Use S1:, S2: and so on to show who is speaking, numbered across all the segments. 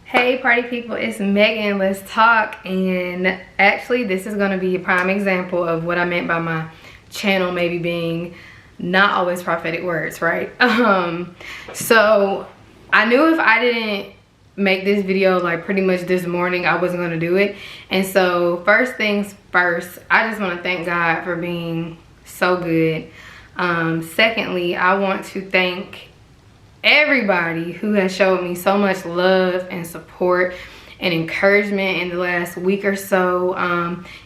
S1: Hey party people, it's Megan. Let's talk. And actually this is going to be a prime example of what I meant by my channel maybe being not always prophetic words, right? So I knew if I didn't make this video like pretty much this morning, I wasn't going to do it. And so first things first, I just want to thank God for being so good. Secondly, I want to thank everybody who has showed me so much love and support and encouragement in the last week or so.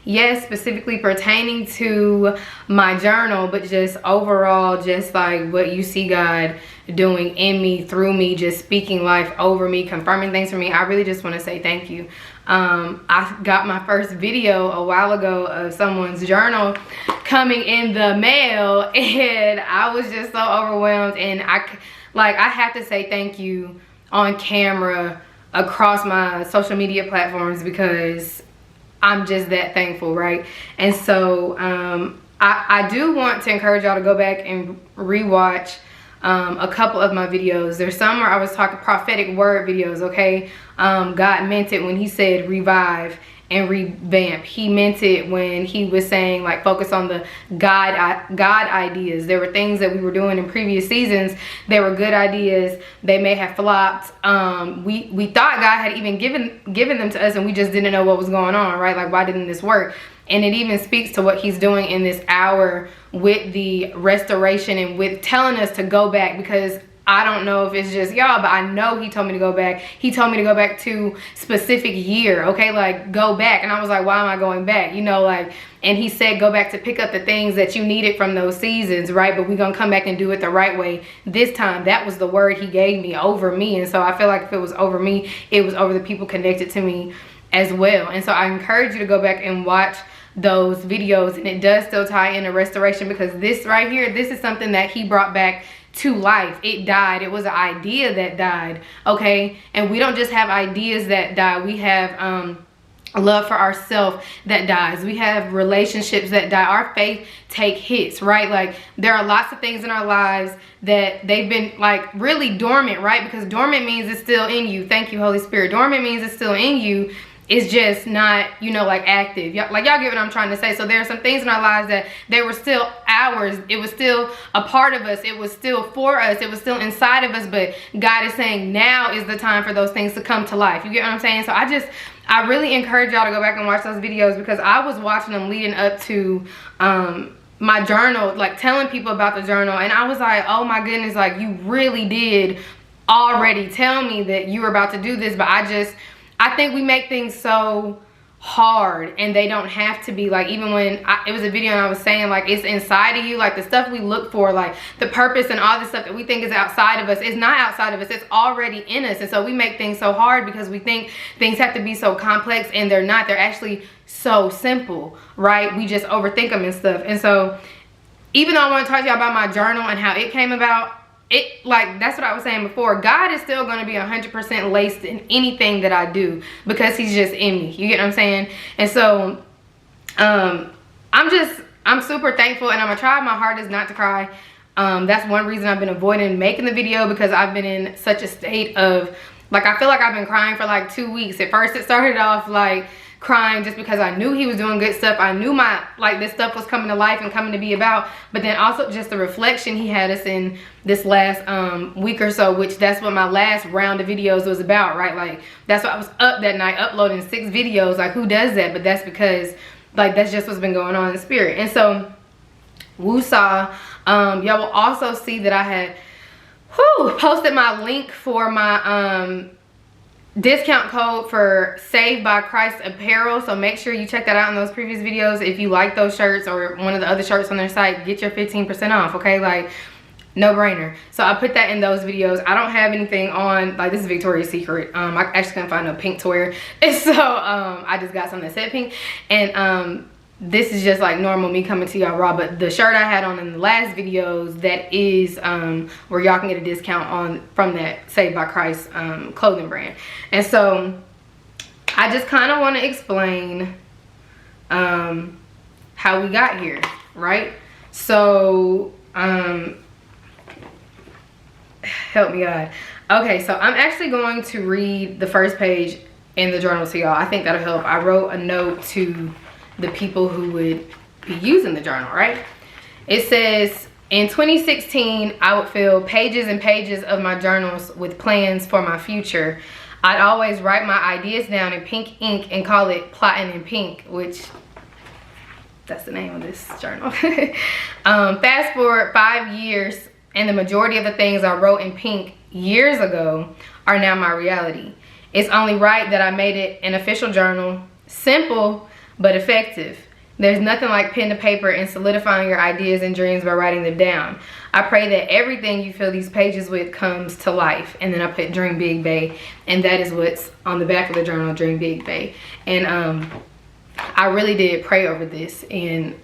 S1: Yes, specifically pertaining to my journal, but just overall, just like what you see God doing in me, through me, just speaking life over me, confirming things for me. I really just want to say thank you. I got my first video a while ago of someone's journal coming in the mail, and I was just so overwhelmed, and I have to say thank you on camera across my social media platforms because I'm just that thankful, right? And so I do want to encourage y'all to go back and rewatch a couple of my videos. There's some where I was talking prophetic word videos, okay? God meant it when he said revive and revamp. He meant it when he was saying like focus on the God ideas. There were things that we were doing in previous seasons. They were good ideas. They may have flopped. We thought God had even given them to us, and we just didn't know what was going on, right? Like, why didn't this work? And it even speaks to what he's doing in this hour with the restoration and with telling us to go back, because I don't know if it's just y'all, but I know he told me to go back. He told me to go back to specific year, okay? Like, go back. And I was like, why am I going back? You know, like, and he said, go back to pick up the things that you needed from those seasons, right? But we're going to come back and do it the right way this time. That was the word he gave me over me. And so I feel like if it was over me, it was over the people connected to me as well. And so I encourage you to go back and watch those videos. And it does still tie into restoration, because this right here, this is something that he brought back to life. It died. It was an idea that died, okay? And we don't just have ideas that die. We have love for ourselves that dies. We have relationships that die. Our faith take hits, right? Like, there are lots of things in our lives that they've been like really dormant, right? Because dormant means it's still in you. Thank you, Holy Spirit. Dormant means it's still in you. It's just not, you know, like active. Like, y'all get what I'm trying to say. So there are some things in our lives that they were still ours. It was still a part of us. It was still for us. It was still inside of us. But God is saying now is the time for those things to come to life. You get what I'm saying? So I really encourage y'all to go back and watch those videos, because I was watching them leading up to my journal, like telling people about the journal. And I was like, oh my goodness, like, you really did already tell me that you were about to do this. But I think we make things so hard, and they don't have to be. Like, even when it was a video and I was saying like it's inside of you, like the stuff we look for, like the purpose and all this stuff that we think is outside of us, is not outside of us. It's already in us. And so we make things so hard because we think things have to be so complex, and they're not. They're actually so simple, right? We just overthink them and stuff. And so even though I want to talk to y'all about my journal and how it came about, like, that's what I was saying before. God is still going to be 100% laced in anything that I do, because he's just in me. You get what I'm saying? And so I'm super thankful, and I'm gonna try my hardest not to cry. That's one reason I've been avoiding making the video, because I've been in such a state of, like, I feel like I've been crying for like 2 weeks. At first it started off like crying just because I knew he was doing good stuff. I knew this stuff was coming to life and coming to be about. But then also just the reflection he had us in this last week or so, which that's what my last round of videos was about, right? Like, that's why I was up that night uploading 6 videos. Like, who does that? But that's because, like, that's just what's been going on in the spirit. And so woosah, y'all will also see that I had posted my link for my discount code for Saved by Christ apparel. So make sure you check that out in those previous videos. If you like those shirts or one of the other shirts on their site, get your 15% off, okay? Like, no brainer. So I put that in those videos. I don't have anything on, like, this is Victoria's Secret. I actually couldn't find no pink to wear, and so I just got something that said pink. And this is just like normal me coming to y'all raw. But the shirt I had on in the last videos, that is where y'all can get a discount on from that Saved by Christ clothing brand. And so I just kind of want to explain how we got here, right? So help me God. Okay, so I'm actually going to read the first page in the journal to y'all. I think that'll help. I wrote a note to the people who would be using the journal, right? It says, in 2016, I would fill pages and pages of my journals with plans for my future. I'd always write my ideas down in pink ink and call it Plotting in Pink, which that's the name of this journal. Fast forward 5 years, and the majority of the things I wrote in pink years ago are now my reality. It's only right that I made it an official journal, simple but effective. There's nothing like pen to paper and solidifying your ideas and dreams by writing them down. I pray that everything you fill these pages with comes to life. And then I put Dream Big, Bae, and that is what's on the back of the journal, Dream Big, Bae. And I really did pray over this, and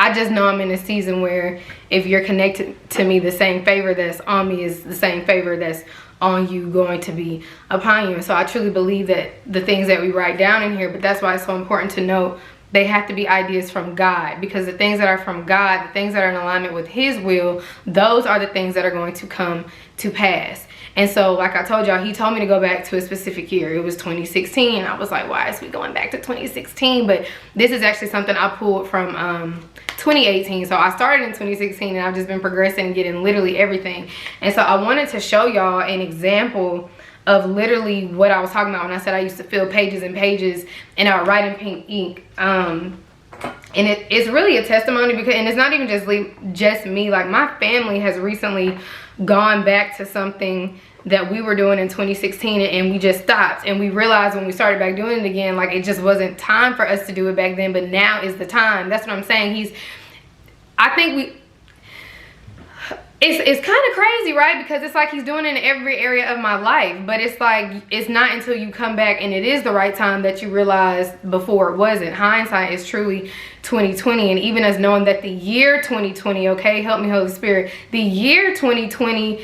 S1: I just know I'm in a season where if you're connected to me, the same favor that's on me is the same favor that's on you going to be upon you. And so I truly believe that the things that we write down in here, but that's why it's so important to know they have to be ideas from God, because the things that are from God, the things that are in alignment with his will, those are the things that are going to come to pass. And so, like I told y'all, he told me to go back to a specific year. It was 2016. I was like, why is we going back to 2016? But this is actually something I pulled from 2018. So I started in 2016, and I've just been progressing and getting literally everything. And so I wanted to show y'all an example of literally what I was talking about when I said I used to fill pages and pages and I would write in pink ink. And it's really a testimony, because, and it's not even just me, like my family has recently gone back to something that we were doing in 2016, and we just stopped, and we realized when we started back doing it again, like it just wasn't time for us to do it back then, but now is the time. That's what I'm saying. It's kind of crazy, right? Because it's like he's doing it in every area of my life, but it's like it's not until you come back and it is the right time that you realize before it wasn't. Hindsight is truly 2020. And even us knowing that the year 2020, okay, help me Holy Spirit, the year 2020,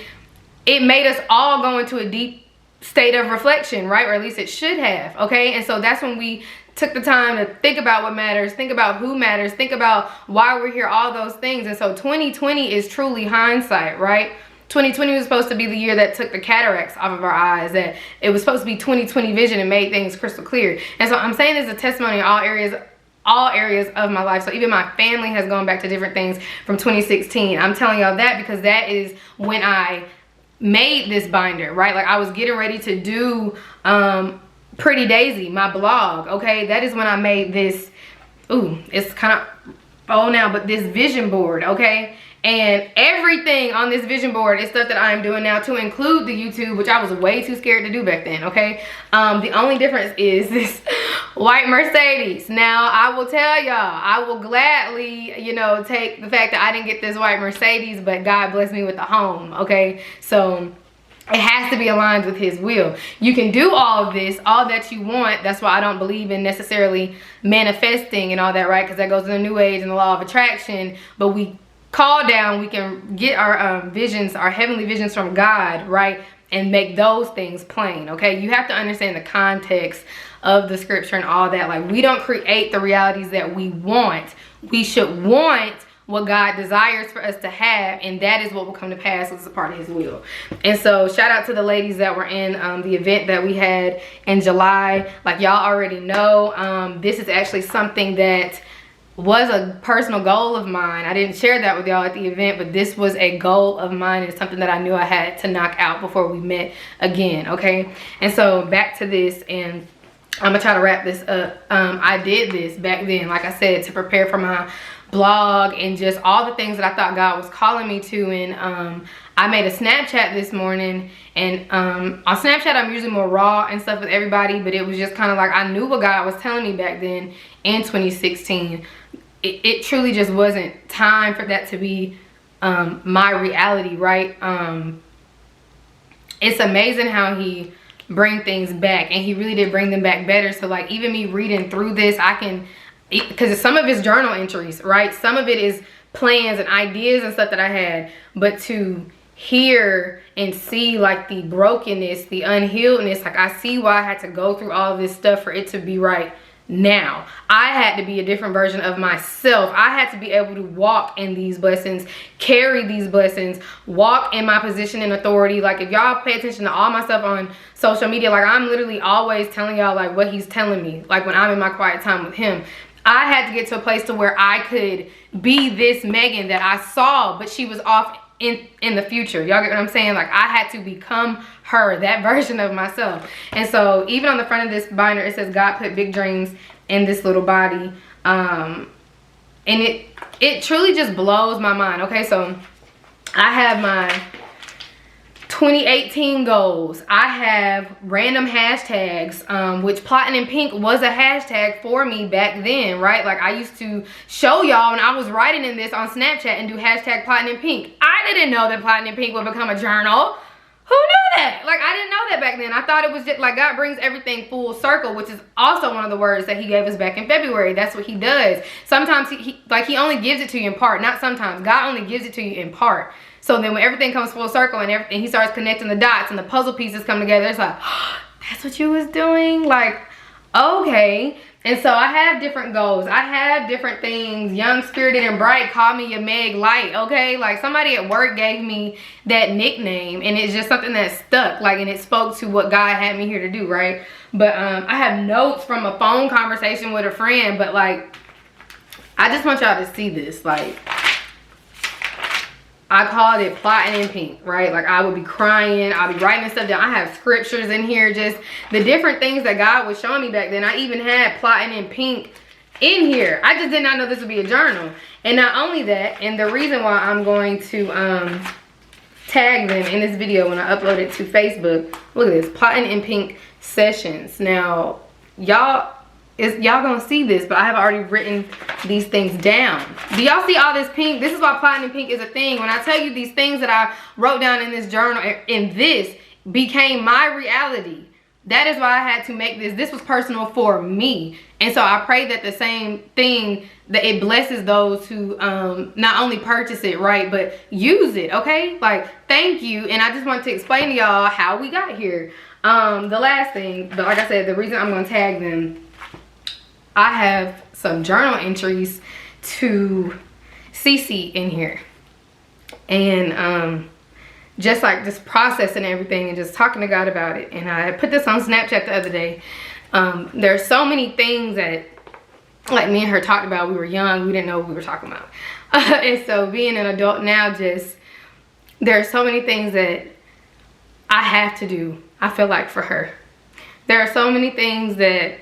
S1: it made us all go into a deep state of reflection, right? Or at least it should have, okay? And so that's when we took the time to think about what matters, think about who matters, think about why we're here, all those things. And so 2020 is truly hindsight, right? 2020 was supposed to be the year that took the cataracts off of our eyes, that it was supposed to be 2020 vision and made things crystal clear. And so I'm saying there's a testimony in all areas of my life. So even my family has gone back to different things from 2016. I'm telling y'all that because that is when I made this binder, right? Like I was getting ready to do Pretty Daisy, my blog, okay? That is when I made this, ooh, it's kind of old now, but this vision board, okay? And everything on this vision board is stuff that I am doing now, to include the YouTube, which I was way too scared to do back then, okay? The only difference is this white Mercedes. Now, I will tell y'all, I will gladly, you know, take the fact that I didn't get this white Mercedes, but God blessed me with a home, okay? So it has to be aligned with his will. You can do all of this, all that you want. That's why I don't believe in necessarily manifesting and all that, right? Because that goes to the new age and the law of attraction. But we call down, we can get our visions, our heavenly visions from God, right? And make those things plain, okay? You have to understand the context of the scripture and all that. Like, we don't create the realities that we want. We should want what God desires for us to have, and that is what will come to pass as a part of his will. And so shout out to the ladies that were in the event that we had in July. Like y'all already know, this is actually something that was a personal goal of mine. I didn't share that with y'all at the event, but this was a goal of mine. It's something that I knew I had to knock out before we met again, okay? And so back to this, and I'm gonna try to wrap this up. I did this back then, like I said, to prepare for my blog and just all the things that I thought God was calling me to. And I made a Snapchat this morning, and on Snapchat I'm usually more raw and stuff with everybody, but it was just kind of like I knew what God was telling me back then in 2016. It truly just wasn't time for that to be my reality, right? It's amazing how he bring things back, and he really did bring them back better. So like even me reading through this, I can, because some of it's journal entries, right? Some of it is plans and ideas and stuff that I had, but to hear and see like the brokenness, the unhealedness, like I see why I had to go through all of this stuff for it to be right now. I had to be a different version of myself. I had to be able to walk in these blessings, carry these blessings, walk in my position in authority. Like, if y'all pay attention to all my stuff on social media, like, I'm literally always telling y'all like what he's telling me, like when I'm in my quiet time with him. I had to get to a place to where I could be this Megan that I saw, but she was off in the future. Y'all get what I'm saying? Like, I had to become her, that version of myself. And so even on the front of this binder, it says God put big dreams in this little body. And it truly just blows my mind. Okay, so I have my 2018 goals. I have random hashtags, which plotting in pink was a hashtag for me back then, right? Like, I used to show y'all when I was writing in this on Snapchat and do hashtag plotting in pink. I didn't know that plotting in pink would become a journal. Who knew that? Like, I didn't know that back then. I thought it was just like God brings everything full circle, which is also one of the words that he gave us back in February. That's what he does. Sometimes he only gives it to you in part. Not sometimes. God only gives it to you in part. So then when everything comes full circle and he starts connecting the dots and the puzzle pieces come together, it's like, oh, that's what you was doing? Like, okay. And so I have different goals. I have different things. Young, spirited, and bright. Call me your Meg Light, okay? Like, somebody at work gave me that nickname, and it's just something that stuck, like, and it spoke to what God had me here to do, right? But I have notes from a phone conversation with a friend, but, like, I just want y'all to see this. Like, I called it plotting in pink, right? Like, I would be crying, I'll be writing stuff down. I have scriptures in here, just the different things that God was showing me back then. I even had plotting in pink in here. I just did not know this would be a journal. And not only that, and the reason why I'm going to tag them in this video when I upload it to Facebook, look at this, plotting in pink sessions. Now, y'all gonna see this, but I have already written these things down. Do y'all see all this pink? This is why plotting in pink is a thing. When I tell you these things that I wrote down in this journal, in this became my reality. That is why I had to make this. This was personal for me. And so I pray that the same thing, that it blesses those who not only purchase it, right, but use it, okay? Like, thank you. And I just want to explain to y'all how we got here. The last thing, but like I said, the reason I'm gonna tag them, I have some journal entries to CeCe in here. And just like just processing everything and just talking to God about it. And I put this on Snapchat the other day. There's so many things that, like, me and her talked about. We were young, we didn't know what we were talking about. And so being an adult now, just, there are so many things that I have to do, I feel like, for her. There are so many things that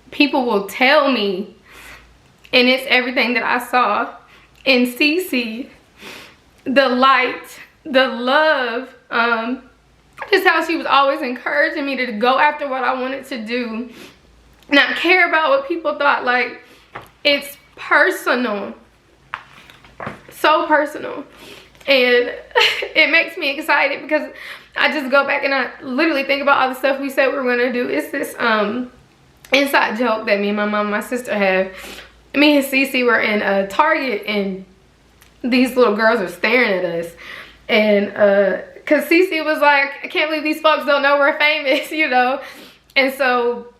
S1: people will tell me, and it's everything that I saw in CeCe, the light, the love, just how she was always encouraging me to go after what I wanted to do, not care about what people thought. Like, it's personal, so personal, and it makes me excited because I just go back and I literally think about all the stuff we said we were gonna do. It's this inside joke that me and my mom and my sister have. Me and CeCe were in a Target, and these little girls are staring at us, and because CeCe was like, I can't believe these folks don't know we're famous, you know. And so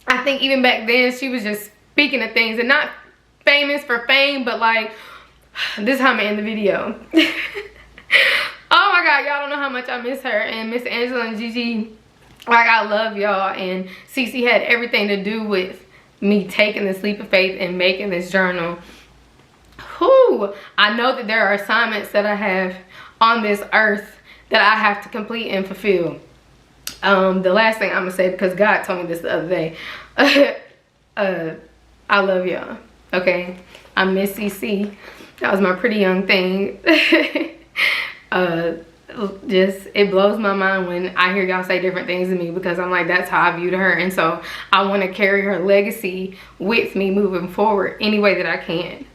S1: I think even back then she was just speaking of things, and not famous for fame, but like, this is how I'm gonna end the video. Oh my God, y'all don't know how much I miss her, and Miss Angela and Gigi. Like, I love y'all, and CeCe had everything to do with me taking this leap of faith and making this journal. Whew, I know that there are assignments that I have on this earth that I have to complete and fulfill. The last thing I'm gonna say, because God told me this the other day, I love y'all, okay? I miss CeCe. That was my pretty young thing. Just, it blows my mind when I hear y'all say different things to me, because I'm like, that's how I viewed her. And so I want to carry her legacy with me moving forward any way that I can.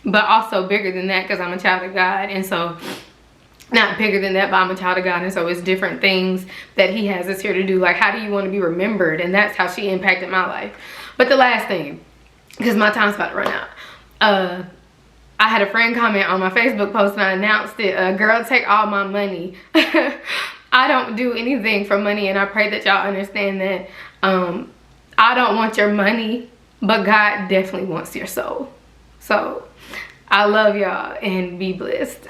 S1: But also bigger than that, because I'm a child of God. And so, not bigger than that, but I'm a child of God. And so it's different things that he has us here to do. Like, how do you want to be remembered? And that's how she impacted my life. But the last thing, because my time's about to run out, I had a friend comment on my Facebook post, and I announced it. Girl, take all my money. I don't do anything for money, and I pray that y'all understand that. I don't want your money, but God definitely wants your soul. So I love y'all and be blessed.